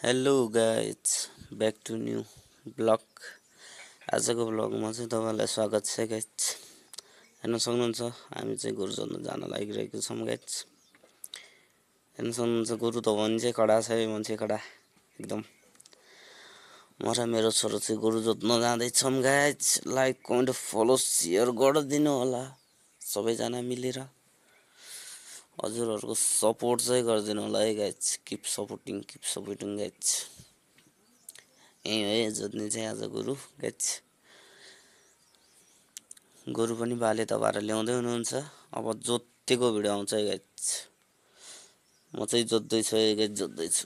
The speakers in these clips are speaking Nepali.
Hello guys back to new vlog. आजको ब्लगमा चाहिँ तपाईँलाई स्वागत छ गाइज। हेर्न सक्नुहुन्छ हामी चाहिँ गोरु जोत्न जान लागिरहेको छौँ गाइज। हेर्न सक्नुहुन्छ गोरु त मान्छे कडा छ है, मान्छे कडा एकदम। म र मेरो छोरो चाहिँ गोरु जोत्न जाँदैछौँ guys. Like comment follow share गरिदिनु होला सबैजना मिलेर। हजुरहरूको सपोर्ट चाहिँ गरिदिनु होला है गाइज। Keep supporting guys. यही है जोत्ने चाहिँ आज गोरु गाइज। गोरु पनि बाले तपाईँहरू ल्याउँदै हुनुहुन्छ। अब जोतेको भिडियो आउँछ है गाइज। म चाहिँ जोत्दैछु है गाइज, जोत्दैछु।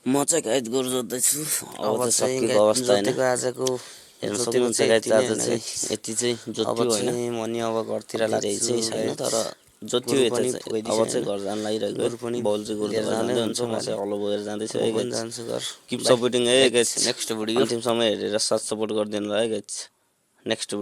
म चाहिँ गाइज गोरु जोत्दैछु। अब चाहिँ सकिएको अवस्था हैन। आजको हेर्न सक्नुहुन्छ गाइज, आज चाहिँ यति चाहिँ जोत्यो हैन। म नि अब घरतिर लाग्छु छैन, तर जोत्यो यता चाहिँ। अब चाहिँ घर जान लागिरहेको है। बाउल चाहिँ गोरु जाँदै हुन्छ, म चाहिँ हलो बोकेर जाँदैछु है गाइज। किप सपोर्टिङ है गाइज। नेक्स्ट भिडियो अन्तिमसम्म हेरेर साथ सपोर्ट गरिदिनु होला है गाइज। नेक्स्ट